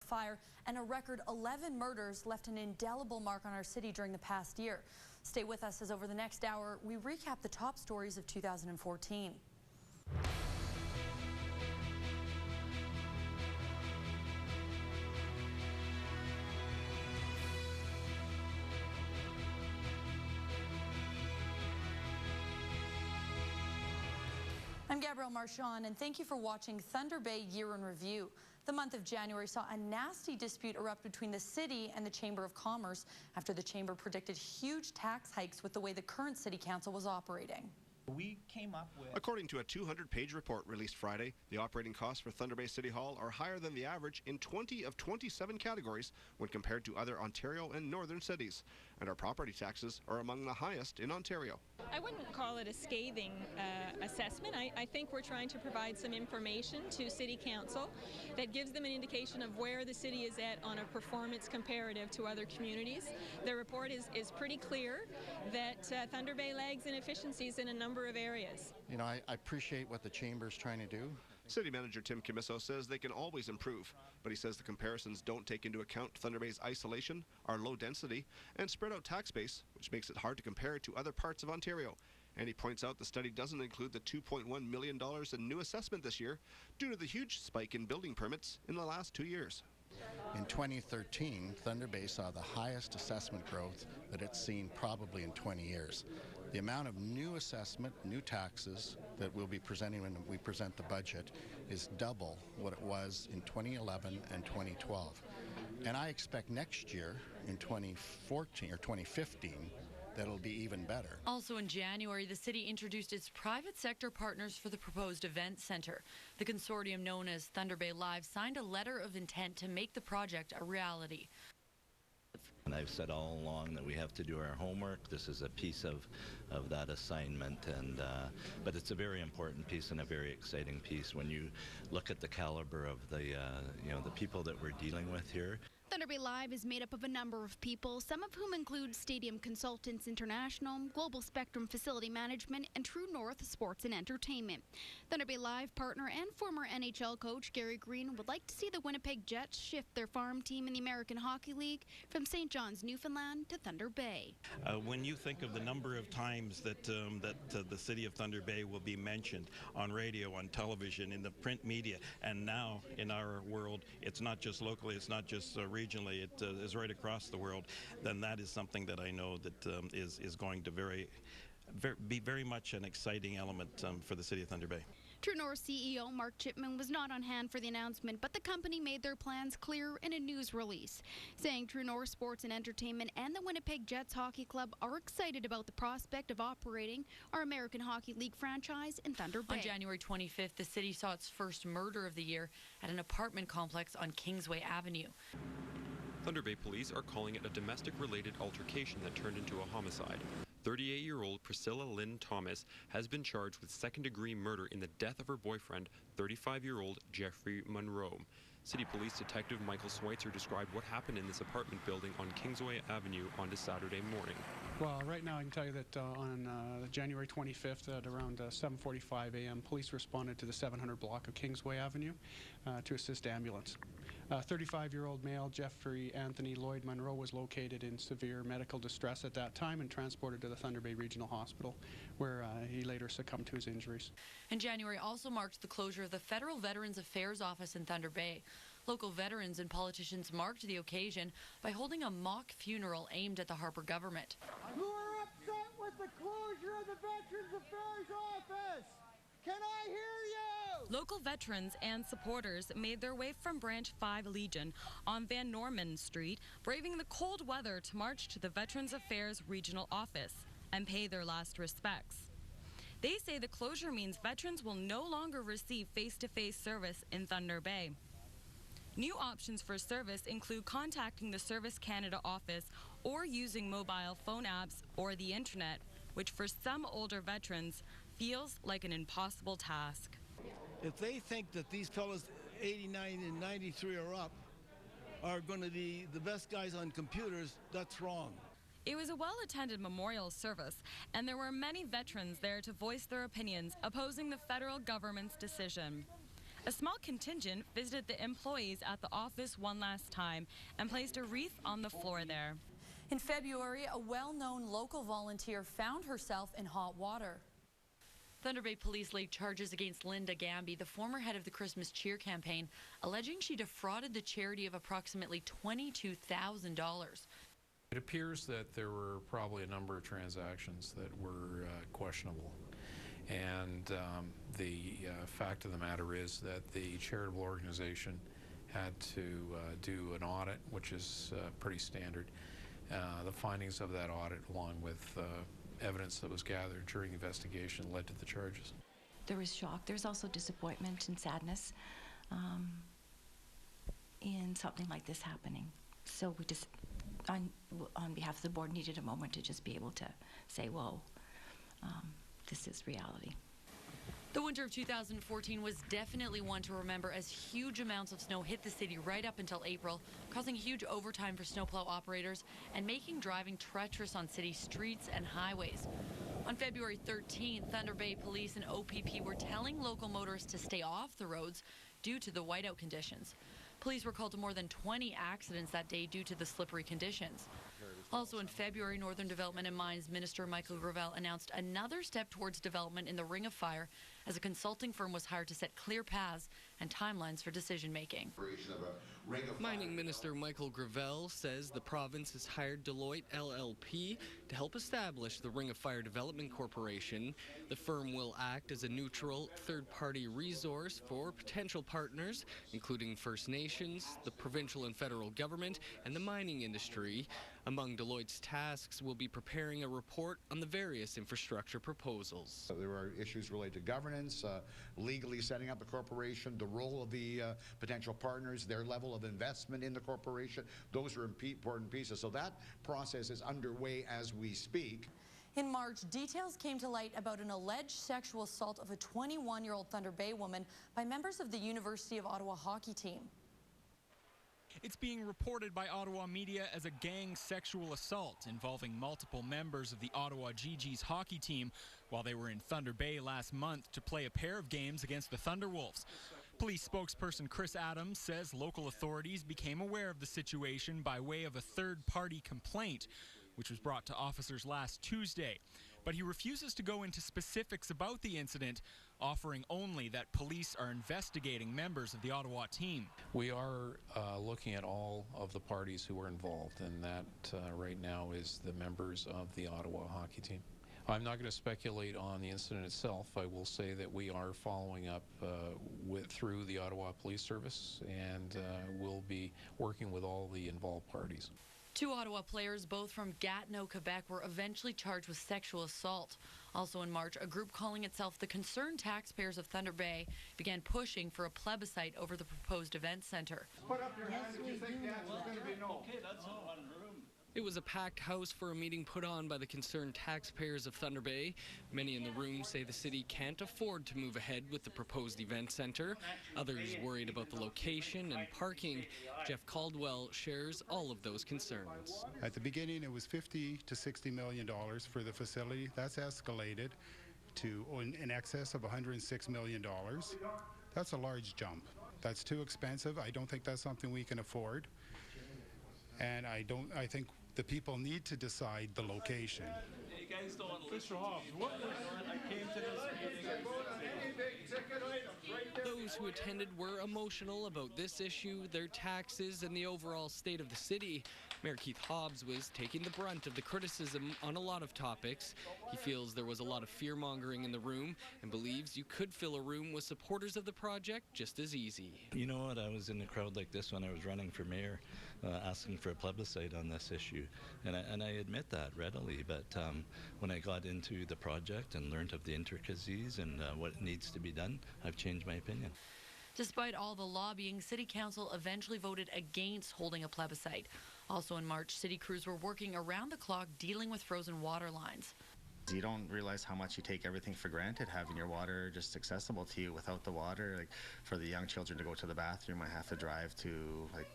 fire, and a record 11 murders left an indelible mark on our city during the past year. Stay with us as over the next hour, we recap the top stories of 2014. I'm Gabrielle Marchand, and thank you for watching Thunder Bay Year in Review. The month of January saw a nasty dispute erupt between the city and the Chamber of Commerce after the chamber predicted huge tax hikes with the way the current city council was operating. We came up with... According to a 200-page report released Friday, the operating costs for Thunder Bay City Hall are higher than the average in 20 of 27 categories when compared to other Ontario and northern cities. And our property taxes are among the highest in Ontario. I wouldn't call it a scathing assessment. I think we're trying to provide some information to City Council that gives them an indication of where the city is at on a performance comparative to other communities. The report is pretty clear that Thunder Bay lags in efficiencies in a number of areas. You know, I appreciate what the Chamber's trying to do. City Manager Tim Camisso says they can always improve, but he says the comparisons don't take into account Thunder Bay's isolation, our low density, and spread out tax base, which makes it hard to compare to other parts of Ontario. And he points out the study doesn't include the $2.1 million in new assessment this year due to the huge spike in building permits in the last 2 years. In 2013, Thunder Bay saw the highest assessment growth that it's seen probably in 20 years. The amount of new assessment, new taxes that we'll be presenting when we present the budget is double what it was in 2011 and 2012. And I expect next year, in 2014 or 2015, that'll be even better. Also in January, the city introduced its private sector partners for the proposed event center. The consortium known as Thunder Bay Live signed a letter of intent to make the project a reality. And I've said all along that we have to do our homework. This is a piece of that assignment, but it's a very important piece and a very exciting piece when you look at the caliber of the the people that we're dealing with here. Thunder Bay Live is made up of a number of people, some of whom include Stadium Consultants International, Global Spectrum Facility Management, and True North Sports and Entertainment. Thunder Bay Live partner and former NHL coach Gary Green would like to see the Winnipeg Jets shift their farm team in the American Hockey League from St. John's, Newfoundland to Thunder Bay. When you think of the number of times that the city of Thunder Bay will be mentioned on radio, on television, in the print media, and now in our world, it's not just locally, it's not just regionally, it is right across the world, then that is something that I know that is going to be very much an exciting element for the city of Thunder Bay. True North CEO Mark Chipman was not on hand for the announcement, but the company made their plans clear in a news release, saying True North Sports and Entertainment and the Winnipeg Jets Hockey Club are excited about the prospect of operating our American Hockey League franchise in Thunder Bay. On January 25th, the city saw its first murder of the year at an apartment complex on Kingsway Avenue. Thunder Bay police are calling it a domestic-related altercation that turned into a homicide. 38-year-old Priscilla Lynn Thomas has been charged with second-degree murder in the death of her boyfriend, 35-year-old Jeffrey Monroe. City Police Detective Michael Schweitzer described what happened in this apartment building on Kingsway Avenue on Saturday morning. Well, right now I can tell you that on January 25th at around 7:45 a.m., police responded to the 700 block of Kingsway Avenue to assist ambulance. 35-year-old male Jeffrey Anthony Lloyd Monroe was located in severe medical distress at that time and transported to the Thunder Bay Regional Hospital, where he later succumbed to his injuries. And January also marked the closure of the Federal Veterans Affairs Office in Thunder Bay. Local veterans and politicians marked the occasion by holding a mock funeral aimed at the Harper government. Who are upset with the closure of the Veterans Affairs Office? Can I hear you? Local veterans and supporters made their way from Branch 5 Legion on Van Norman Street, braving the cold weather to march to the Veterans Affairs Regional Office and pay their last respects. They say the closure means veterans will no longer receive face-to-face service in Thunder Bay. New options for service include contacting the Service Canada office or using mobile phone apps or the internet, which for some older veterans feels like an impossible task. If they think that these fellows 89 and 93 or up are going to be the best guys on computers, that's wrong. It was a well-attended memorial service, and there were many veterans there to voice their opinions opposing the federal government's decision. A small contingent visited the employees at the office one last time and placed a wreath on the floor there. In February, a well-known local volunteer found herself in hot water. Thunder Bay Police laid charges against Linda Gamby, the former head of the Christmas Cheer campaign, alleging she defrauded the charity of approximately $22,000. It appears that there were probably a number of transactions that were questionable. And the fact of the matter is that the charitable organization had to do an audit, which is pretty standard. The findings of that audit, along with evidence that was gathered during the investigation, led to the charges. There was shock. There's also disappointment and sadness in something like this happening. So we just, on behalf of the board, needed a moment to just be able to say, whoa, this is reality. The winter of 2014 was definitely one to remember, as huge amounts of snow hit the city right up until April, causing huge overtime for snowplow operators and making driving treacherous on city streets and highways. On February 13th, Thunder Bay Police and OPP were telling local motorists to stay off the roads due to the whiteout conditions. Police were called to more than 20 accidents that day due to the slippery conditions. Also in February, Northern Development and Mines Minister Michael Gravel announced another step towards development in the Ring of Fire, as a consulting firm was hired to set clear paths and timelines for decision-making. Mining Minister Michael Gravel says the province has hired Deloitte LLP to help establish the Ring of Fire Development Corporation. The firm will act as a neutral third-party resource for potential partners, including First Nations, the provincial and federal government, and the mining industry. Among Deloitte's tasks will be preparing a report on the various infrastructure proposals. So there are issues related to governance, legally setting up the corporation, the role of the potential partners, their level of investment in the corporation. Those are important pieces. So that process is underway as we speak. In March, details came to light about an alleged sexual assault of a 21-year-old Thunder Bay woman by members of the University of Ottawa hockey team. It's being reported by Ottawa media as a gang sexual assault involving multiple members of the Ottawa GG's hockey team while they were in Thunder Bay last month to play a pair of games against the Thunderwolves. Police spokesperson Chris Adams says local authorities became aware of the situation by way of a third-party complaint, which was brought to officers last Tuesday. But he refuses to go into specifics about the incident, offering only that police are investigating members of the Ottawa team. We are looking at all of the parties who were involved, and that right now is the members of the Ottawa hockey team. I'm not going to speculate on the incident itself. I will say that we are following up through the Ottawa Police Service, and we'll be working with all the involved parties. 2 Ottawa players, both from Gatineau, Quebec, were eventually charged with sexual assault. Also in March, a group calling itself the Concerned Taxpayers of Thunder Bay began pushing for a plebiscite over the proposed event centre. Put up your hand if you think yes is going to be no. Okay, that's all one room. It was a packed house for a meeting put on by the Concerned Taxpayers of Thunder Bay. Many in the room say the city can't afford to move ahead with the proposed event centre. Others worried about the location and parking. Jeff Caldwell shares all of those concerns. At the beginning, it was $50 to $60 million for the facility. That's escalated to in excess of $106 million. That's a large jump. That's too expensive. I don't think that's something we can afford. And I think the people need to decide the location. You guys don't listen. Mr. Hobbs, I came to this meeting. Those who attended were emotional about this issue, their taxes, and the overall state of the city. Mayor Keith Hobbs was taking the brunt of the criticism on a lot of topics. He feels there was a lot of fear-mongering in the room and believes you could fill a room with supporters of the project just as easy. You know what? I was in a crowd like this when I was running for mayor, asking for a plebiscite on this issue. And I admit that readily, but when I got into the project and learned of the intricacies and what needs to be done, I've changed my opinion. Despite all the lobbying, City Council eventually voted against holding a plebiscite. Also in March, city crews were working around the clock dealing with frozen water lines. You don't realize how much you take everything for granted, having your water just accessible to you. Without the water, like for the young children to go to the bathroom, I have to drive to like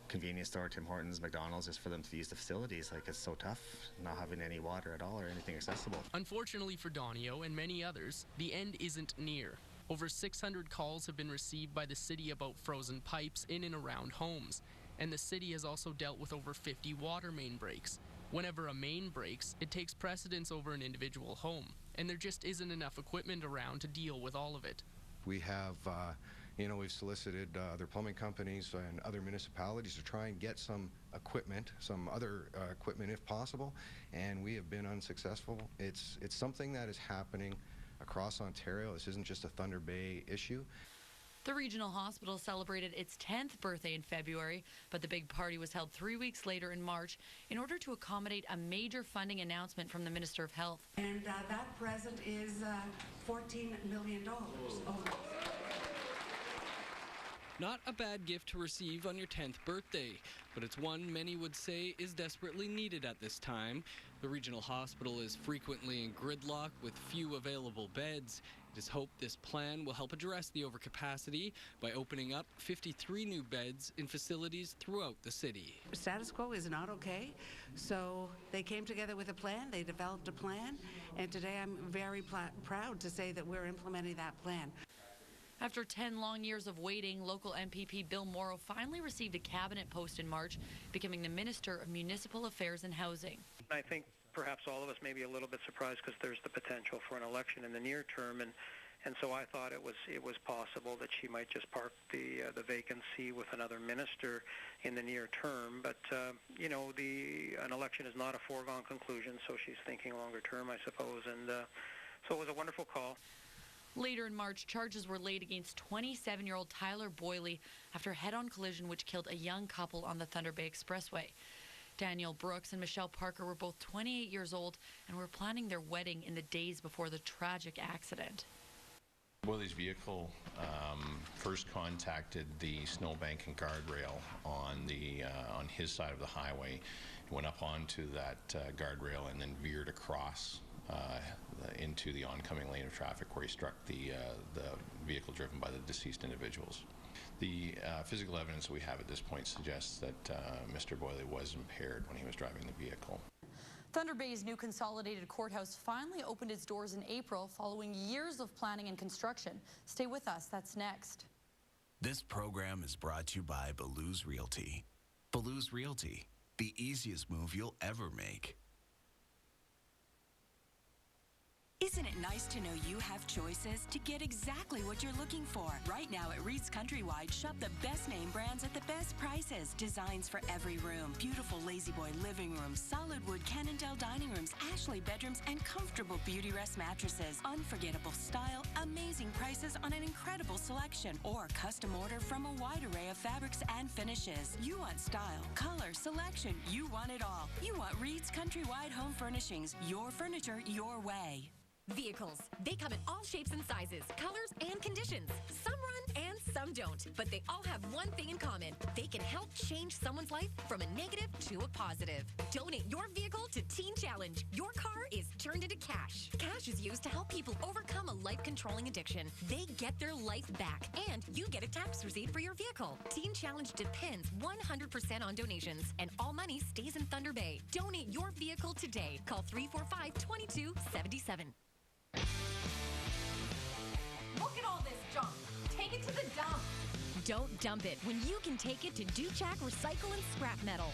convenience store, Tim Hortons, McDonald's, just for them to use the facilities. Like it's so tough not having any water at all or anything accessible. Unfortunately for Donio and many others, the end isn't near. Over 600 calls have been received by the city about frozen pipes in and around homes, and the city has also dealt with over 50 water main breaks. Whenever a main breaks, it takes precedence over an individual home, and there just isn't enough equipment around to deal with all of it. We have, we've solicited other plumbing companies and other municipalities to try and get some equipment, some other equipment if possible, and we have been unsuccessful. It's something that is happening across Ontario. This isn't just a Thunder Bay issue. The regional hospital celebrated its 10th birthday in February, but the big party was held 3 weeks later in March in order to accommodate a major funding announcement from the Minister of Health. And that present is $14 million. Not a bad gift to receive on your 10th birthday, but it's one many would say is desperately needed at this time. The regional hospital is frequently in gridlock with few available beds. It is hoped this plan will help address the overcapacity by opening up 53 new beds in facilities throughout the city. Status quo is not okay, so they came together with a plan, they developed a plan, and today I'm very proud to say that we're implementing that plan. After 10 long years of waiting, local MPP Bill Morrow finally received a cabinet post in March, becoming the Minister of Municipal Affairs and Housing. I think perhaps all of us may be a little bit surprised because there's the potential for an election in the near term, and so I thought it was possible that she might just park the vacancy with another minister in the near term. But an election is not a foregone conclusion, so she's thinking longer term, I suppose, and so it was a wonderful call. Later in March, charges were laid against 27-year-old Tyler Boyley after a head-on collision which killed a young couple on the Thunder Bay Expressway. Daniel Brooks and Michelle Parker were both 28 years old and were planning their wedding in the days before the tragic accident. Boyley's vehicle first contacted the snowbank and guardrail on his side of the highway. It went up onto that guardrail and then veered across into the oncoming lane of traffic, where he struck the vehicle driven by the deceased individuals. The physical evidence we have at this point suggests that Mr. Boyley was impaired when he was driving the vehicle. Thunder Bay's new consolidated courthouse finally opened its doors in April following years of planning and construction. Stay with us, that's next. This program is brought to you by Baloo's Realty. Baloo's Realty, the easiest move you'll ever make. Isn't it nice to know you have choices to get exactly what you're looking for? Right now at Reed's Countrywide, shop the best name brands at the best prices. Designs for every room. Beautiful La-Z-Boy living rooms, solid wood Cannondale dining rooms, Ashley bedrooms, and comfortable Beauty Rest mattresses. Unforgettable style, amazing prices on an incredible selection. Or custom order from a wide array of fabrics and finishes. You want style, color, selection. You want it all. You want Reed's Countrywide Home Furnishings. Your furniture, your way. Vehicles. They come in all shapes and sizes, colors, and conditions. Some run and some don't, but they all have one thing in common. They can help change someone's life from a negative to a positive. Donate your vehicle to Teen Challenge. Your car is turned into cash. Cash is used to help people overcome a life-controlling addiction. They get their life back, and you get a tax receipt for your vehicle. Teen Challenge depends 100% on donations, and all money stays in Thunder Bay. Donate your vehicle today. Call 345-2277. Look at all this junk. Take it to the dump. Don't dump it when you can take it to Duchak Recycle and Scrap Metal.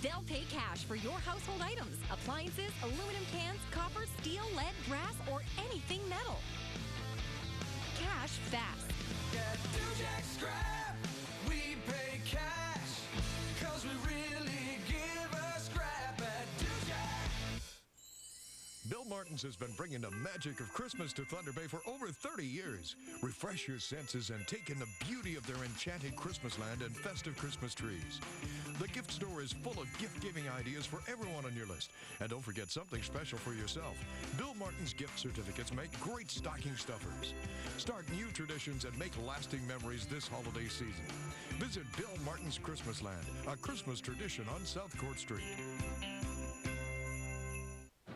They'll pay cash for your household items, appliances, aluminum cans, copper, steel, lead, brass, or anything metal. Cash fast. At Duchak Scrap, we pay cash, 'cause we really give a scrap at Duchak. Bill Martin's has been bringing the magic of Christmas to Thunder Bay for over 30 years. Refresh your senses and take in the beauty of their enchanted Christmas land and festive Christmas trees. The gift store is full of gift-giving ideas for everyone on your list. And don't forget something special for yourself. Bill Martin's gift certificates make great stocking stuffers. Start new traditions and make lasting memories this holiday season. Visit Bill Martin's Christmas Land, a Christmas tradition on South Court Street.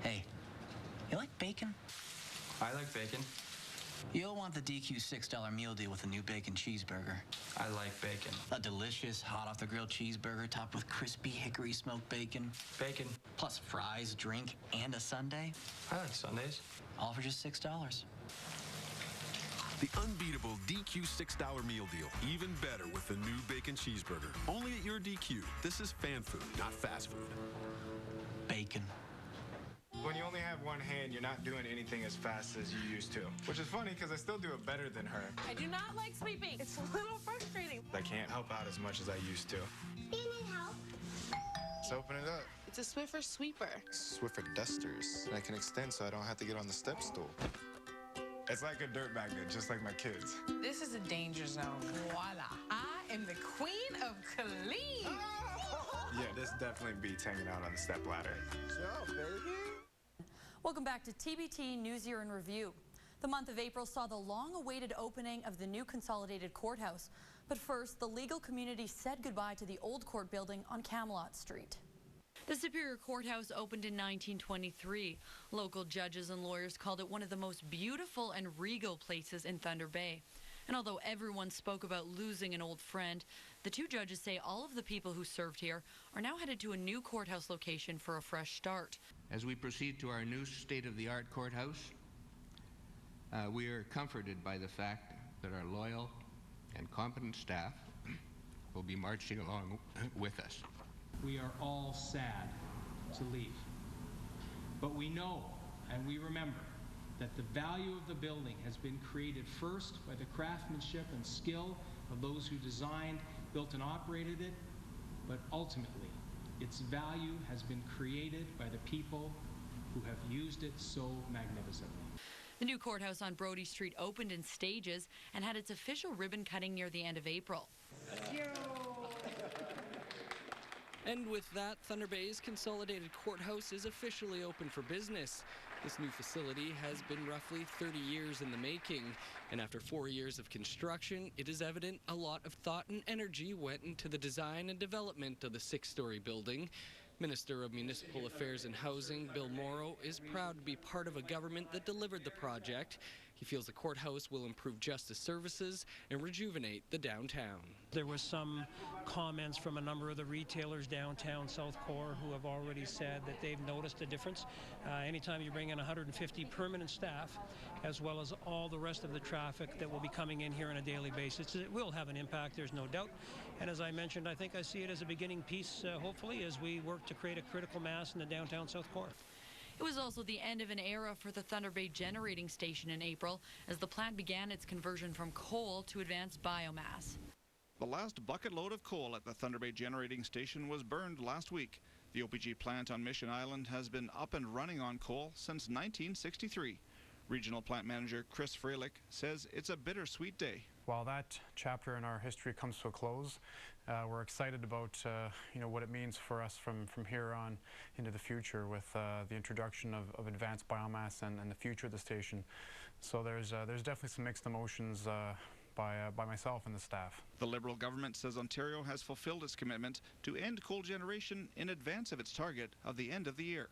Hey, you like bacon? I like bacon. You'll want the DQ $6 meal deal with a new bacon cheeseburger. I like bacon. A delicious hot-off-the-grill cheeseburger topped with crispy hickory smoked bacon. Bacon. Plus fries, drink, and a sundae. I like sundaes. All for just $6. The unbeatable DQ $6 meal deal. Even better with the new bacon cheeseburger. Only at your DQ. This is fan food, not fast food. Bacon. When you only have one hand, you're not doing anything as fast as you used to. Which is funny because I still do it better than her. I do not like sweeping. It's a little frustrating. I can't help out as much as I used to. Do you need help? Let's open it up. It's a Swiffer sweeper. Swiffer dusters. And I can extend so I don't have to get on the step stool. It's like a dirt magnet, just like my kids. This is a danger zone. Voila. I am the queen of clean. Yeah, this definitely beats hanging out on the step ladder. So, baby. Welcome back to TBT News Year in Review. The month of April saw the long-awaited opening of the new consolidated courthouse. But first, the legal community said goodbye to the old court building on Camelot Street. The Superior Courthouse opened in 1923. Local judges and lawyers called it one of the most beautiful and regal places in Thunder Bay. And although everyone spoke about losing an old friend, the two judges say all of the people who served here are now headed to a new courthouse location for a fresh start. As we proceed to our new state-of-the-art courthouse, we are comforted by the fact that our loyal and competent staff will be marching along with us. We are all sad to leave, but we know and we remember that the value of the building has been created first by the craftsmanship and skill of those who designed, built, and operated it, but ultimately its value has been created by the people who have used it so magnificently. The new courthouse on Brodie Street opened in stages and had its official ribbon cutting near the end of April. And with that, Thunder Bay's consolidated courthouse is officially open for business. This new facility has been roughly 30 years in the making, and after 4 years of construction, it is evident a lot of thought and energy went into the design and development of the 6-story building. Minister of Municipal Affairs and Housing, Bill Morrow, is proud to be part of a government that delivered the project. He feels the courthouse will improve justice services and rejuvenate the downtown. There was some comments from a number of the retailers downtown South Core who have already said that they've noticed a difference. Anytime you bring in 150 permanent staff, as well as all the rest of the traffic that will be coming in here on a daily basis, it will have an impact, there's no doubt. And as I mentioned, I think I see it as a beginning piece, hopefully, as we work to create a critical mass in the downtown South Core. It was also the end of an era for the Thunder Bay Generating Station in April, as the plant began its conversion from coal to advanced biomass. The last bucket load of coal at the Thunder Bay Generating Station was burned last week. The OPG plant on Mission Island has been up and running on coal since 1963. Regional Plant Manager Chris Freilich says it's a bittersweet day. While that chapter in our history comes to a close, we're excited about what it means for us from here on into the future with the introduction of advanced biomass and the future of the station. So there's definitely some mixed emotions by myself and the staff. The Liberal government says Ontario has fulfilled its commitment to end coal generation in advance of its target of the end of the year.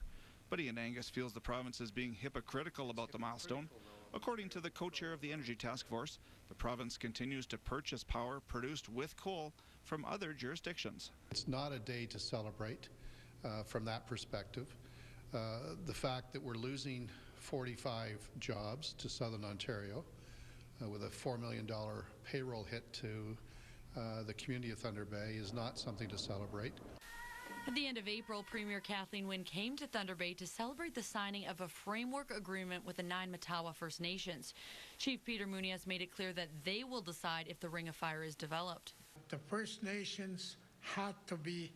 But Ian Angus feels the province is being hypocritical about the milestone. According to the co-chair of the Energy Task Force, the province continues to purchase power produced with coal from other jurisdictions. It's not a day to celebrate from that perspective. The fact that we're losing 45 jobs to Southern Ontario with a $4 million payroll hit to the community of Thunder Bay is not something to celebrate. At the end of April, Premier Kathleen Wynne came to Thunder Bay to celebrate the signing of a framework agreement with the 9 Matawa First Nations. Chief Peter Muniz made it clear that they will decide if the Ring of Fire is developed. The First Nations had to be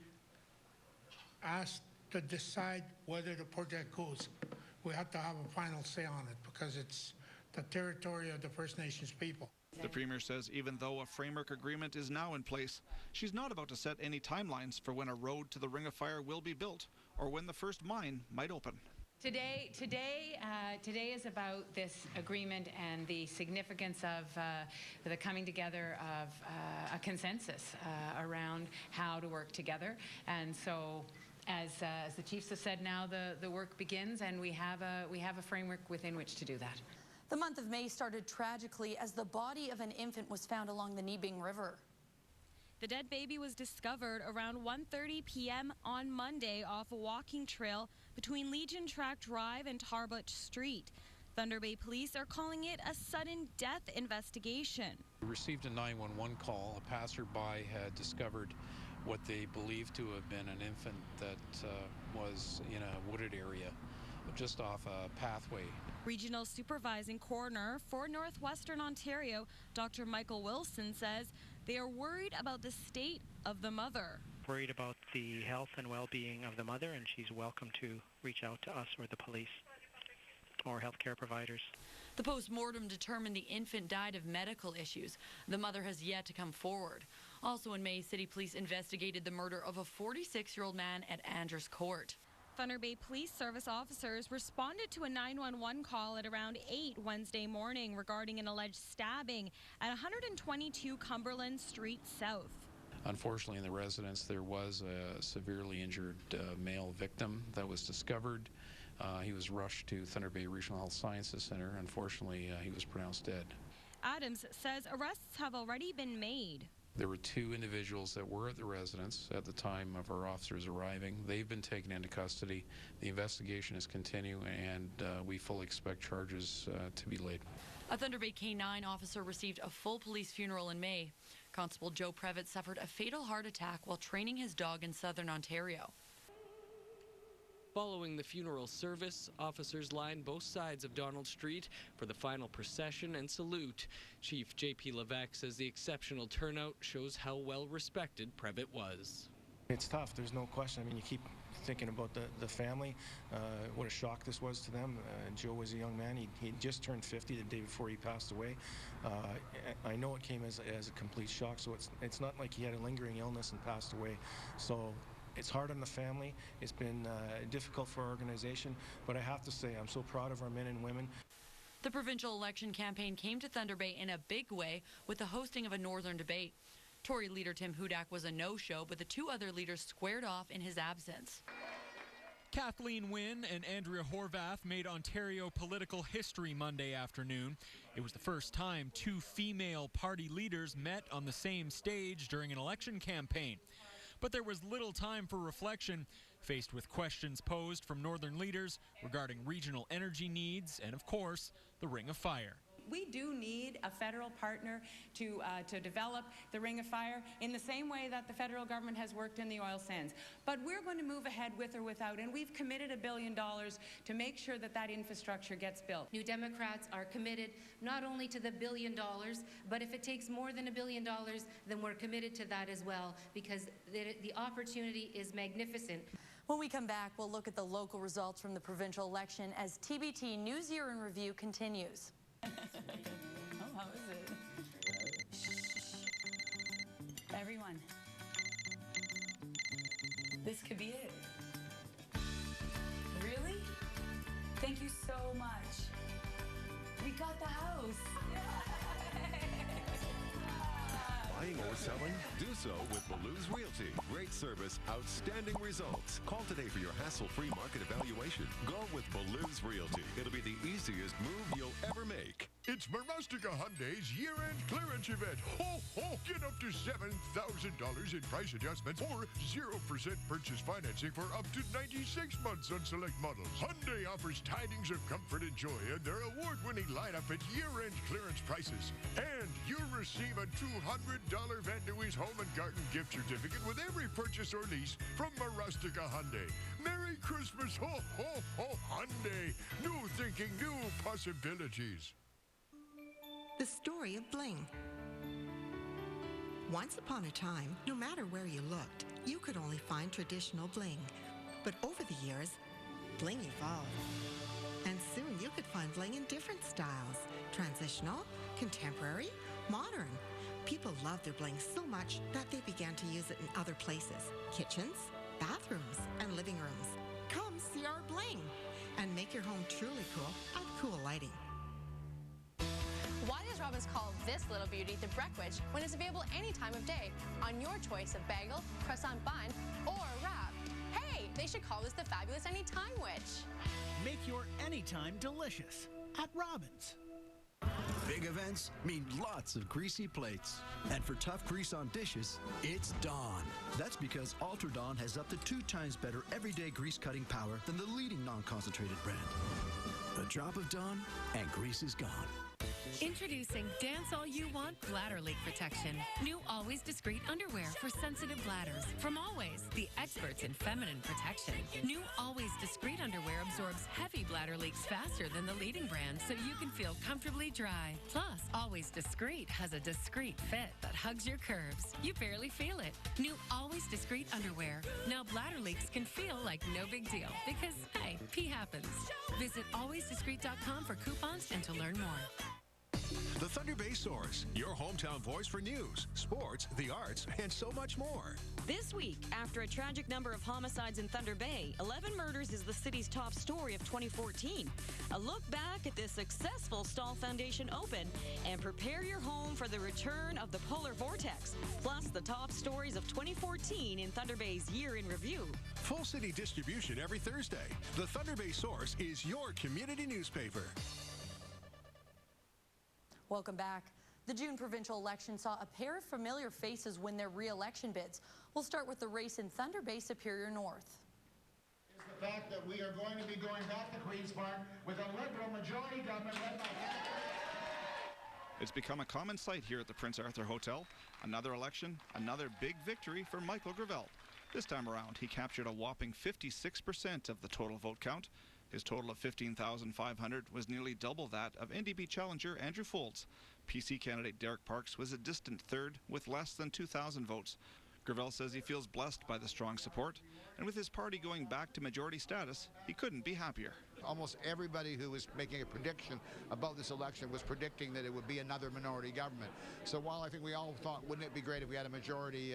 asked to decide whether the project goes. We have to have a final say on it because it's the territory of the First Nations people. The Premier says even though a framework agreement is now in place, she's not about to set any timelines for when a road to the Ring of Fire will be built or when the first mine might open. Today is about this agreement and the significance of the coming together of a consensus around how to work together. And so, as the chiefs have said, now the work begins, and we have a framework within which to do that. The month of May started tragically as the body of an infant was found along the Nibing River. The dead baby was discovered around 1:30 p.m. on Monday off a walking trail between Legion Track Drive and Tarbotch Street. Thunder Bay police are calling it a sudden death investigation. We received a 911 call. A passerby had discovered what they believed to have been an infant that was in a wooded area just off a pathway. Regional Supervising Coroner for Northwestern Ontario, Dr. Michael Wilson, says they are worried about the state of the mother. Worried about the health and well-being of the mother, and she's welcome to reach out to us or the police or healthcare providers. The post-mortem determined the infant died of medical issues. The mother has yet to come forward. Also in May, City Police investigated the murder of a 46-year-old man at Andrews Court. Thunder Bay Police Service officers responded to a 911 call at around 8 Wednesday morning regarding an alleged stabbing at 122 Cumberland Street South. Unfortunately, in the residence, there was a severely injured male victim that was discovered. He was rushed to Thunder Bay Regional Health Sciences Center. Unfortunately, he was pronounced dead. Adams says arrests have already been made. There were 2 individuals that were at the residence at the time of our officers arriving. They've been taken into custody. The investigation is continuing, and we fully expect charges to be laid. A Thunder Bay K-9 officer received a full police funeral in May. Constable Joe Previtt suffered a fatal heart attack while training his dog in southern Ontario. Following the funeral service, officers lined both sides of Donald Street for the final procession and salute. Chief J.P. Levesque says the exceptional turnout shows how well respected Previtt was. It's tough, there's no question. I mean, you keep thinking about the family, what a shock this was to them. Joe was a young man. He just turned 50 the day before he passed away. I know it came as a complete shock, so it's not like he had a lingering illness and passed away. So it's hard on the family. It's been difficult for our organization, but I have to say I'm so proud of our men and women. The provincial election campaign came to Thunder Bay in a big way with the hosting of a northern debate. Tory leader Tim Hudak was a no-show, but the 2 other leaders squared off in his absence. Kathleen Wynne and Andrea Horvath made Ontario political history Monday afternoon. It was the first time 2 female party leaders met on the same stage during an election campaign. But there was little time for reflection, faced with questions posed from northern leaders regarding regional energy needs and, of course, the Ring of Fire. We do need a federal partner to develop the Ring of Fire in the same way that the federal government has worked in the oil sands. But we're going to move ahead with or without, and we've committed $1 billion to make sure that that infrastructure gets built. New Democrats are committed not only to the $1 billion, but if it takes more than $1 billion, then we're committed to that as well, because the opportunity is magnificent. When we come back, we'll look at the local results from the provincial election as TBT News Year in Review continues. Oh, how is it? Shh. Everyone, this could be it. Really? Thank you so much. We got the house. Buying or selling? Do so with Baloo's Realty. Great service, outstanding results. Call today for your hassle-free market evaluation. Go with Baloo's Realty. It'll be the easiest move you'll ever make. It's Marustica Hyundai's year-end clearance event. Ho, ho! Get up to $7,000 in price adjustments or 0% purchase financing for up to 96 months on select models. Hyundai offers tidings of comfort and joy in their award-winning lineup at year-end clearance prices. And you'll receive a $200 Van Dewey's Home and Garden gift certificate with every purchase or lease from Marustica Hyundai. Merry Christmas, ho, ho, ho, Hyundai. New thinking, new possibilities. The story of bling. Once upon a time, no matter where you looked, you could only find traditional bling. But over the years, bling evolved. And soon you could find bling in different styles: transitional, contemporary, modern. People loved their bling so much that they began to use it in other places: kitchens, bathrooms, and living rooms. Come see our bling and make your home truly cool at Cool Lighting. Why does Robbins call this little beauty the Breckwich when it's available any time of day on your choice of bagel, croissant bun, or wrap? Hey, they should call this the fabulous Anytime Witch. Make your anytime delicious at Robbins. Big events mean lots of greasy plates. And for tough grease on dishes, it's Dawn. That's because Ultra Dawn has up to 2 times better everyday grease cutting power than the leading non-concentrated brand. A drop of Dawn and grease is gone. Introducing Dance All You Want Bladder Leak Protection. New Always Discrete underwear for sensitive bladders. From Always, the experts in feminine protection. New Always Discrete underwear absorbs heavy bladder leaks faster than the leading brand, so you can feel comfortably dry. Plus, Always Discrete has a discreet fit that hugs your curves. You barely feel it. New Always Discrete underwear. Now bladder leaks can feel like no big deal because, hey, pee happens. Visit alwaysdiscreet.com for coupons and to learn more. The Thunder Bay Source, your hometown voice for news, sports, the arts, and so much more. This week, after a tragic number of homicides in Thunder Bay, 11 murders is the city's top story of 2014. A look back at the successful Stahl Foundation Open, and prepare your home for the return of the polar vortex, plus the top stories of 2014 in Thunder Bay's Year in Review. Full city distribution every Thursday. The Thunder Bay Source is your community newspaper. Welcome back. The June provincial election saw a pair of familiar faces win their re-election bids. We'll start with the race in Thunder Bay Superior North. Is the fact that we are going to be going back to Queen's Park with a Liberal majority government led by It's become a common sight here at the Prince Arthur Hotel. Another election, another big victory for Michael Gravel. This time around, he captured a whopping 56% of the total vote count. His total of 15,500 was nearly double that of NDP challenger Andrew Folds. PC candidate Derek Parks was a distant third with less than 2,000 votes. Gravel says he feels blessed by the strong support, and with his party going back to majority status, he couldn't be happier. Almost everybody who was making a prediction about this election was predicting that it would be another minority government. So while I think we all thought, wouldn't it be great if we had a majority,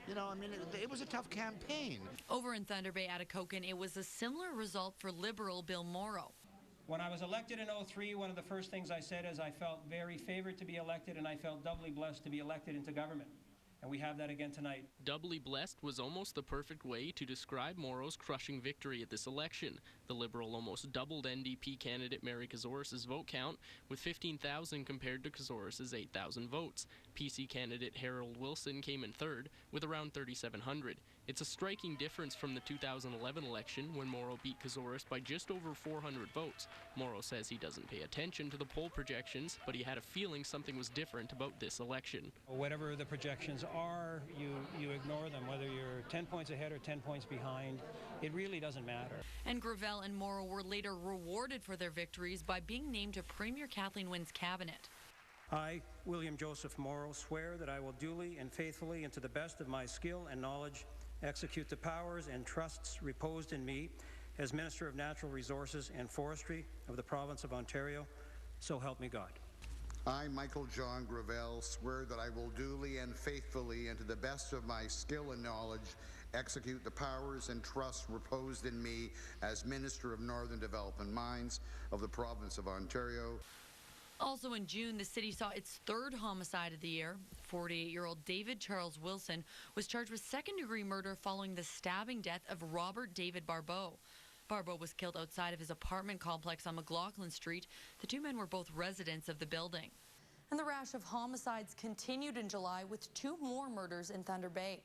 it was a tough campaign. Over in Thunder Bay at Akokan, it was a similar result for Liberal Bill Morrow. When I was elected in 2003, one of the first things I said is I felt very favored to be elected, and I felt doubly blessed to be elected into government. And we have that again tonight. Doubly blessed was almost the perfect way to describe Morrow's crushing victory at this election. The Liberal almost doubled NDP candidate Mary Kazoris' vote count, with 15,000 compared to Kazoris' 8,000 votes. PC candidate Harold Wilson came in third, with around 3,700. It's a striking difference from the 2011 election, when Morrow beat Kazoris by just over 400 votes. Morrow says he doesn't pay attention to the poll projections, but he had a feeling something was different about this election. Whatever the projections are, you ignore them. Whether you're 10 points ahead or 10 points behind, it really doesn't matter. And Gravel and Morrow were later rewarded for their victories by being named to Premier Kathleen Wynne's cabinet. I, William Joseph Morrow, swear that I will duly and faithfully and to the best of my skill and knowledge execute the powers and trusts reposed in me as Minister of Natural Resources and Forestry of the Province of Ontario. So help me God. I, Michael John Gravel, swear that I will duly and faithfully and to the best of my skill and knowledge execute the powers and trusts reposed in me as Minister of Northern Development Mines of the Province of Ontario. Also in June, the city saw its third homicide of the year. 48-year-old David Charles Wilson was charged with second-degree murder following the stabbing death of Robert David Barbeau. Barbeau was killed outside of his apartment complex on McLaughlin Street. The two men were both residents of the building. And the rash of homicides continued in July with 2 more murders in Thunder Bay.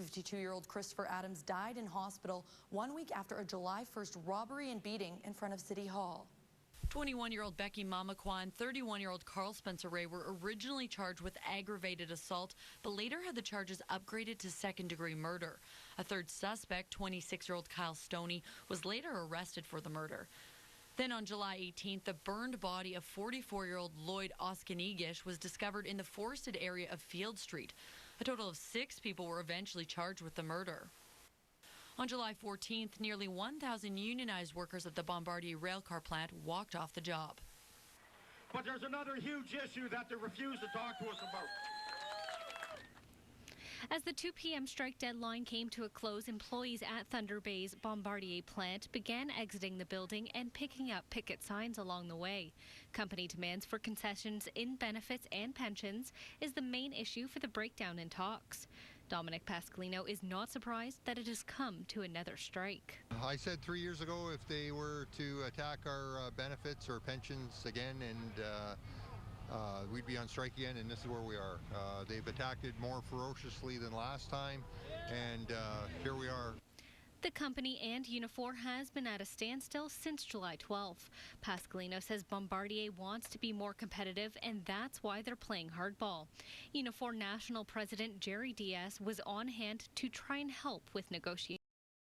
52-year-old Christopher Adams died in hospital 1 week after a July 1st robbery and beating in front of City Hall. 21-year-old Becky Mamakwa and 31-year-old Carl Spencer Ray were originally charged with aggravated assault, but later had the charges upgraded to second-degree murder. A third suspect, 26-year-old Kyle Stoney, was later arrested for the murder. Then on July 18th, the burned body of 44-year-old Lloyd Oskanigish was discovered in the forested area of Field Street. A total of 6 people were eventually charged with the murder. On July 14th, nearly 1,000 unionized workers at the Bombardier railcar plant walked off the job. But there's another huge issue that they refuse to talk to us about. As the 2 p.m. strike deadline came to a close, employees at Thunder Bay's Bombardier plant began exiting the building and picking up picket signs along the way. Company demands for concessions in benefits and pensions is the main issue for the breakdown in talks. Dominic Pascalino is not surprised that it has come to another strike. I said 3 years ago if they were to attack our benefits or pensions again and we'd be on strike again, and this is where we are. They've attacked it more ferociously than last time, and here we are. The company and Unifor has been at a standstill since July 12th. Pascalino says Bombardier wants to be more competitive, and that's why they're playing hardball. Unifor National President Jerry Diaz was on hand to try and help with negotiations.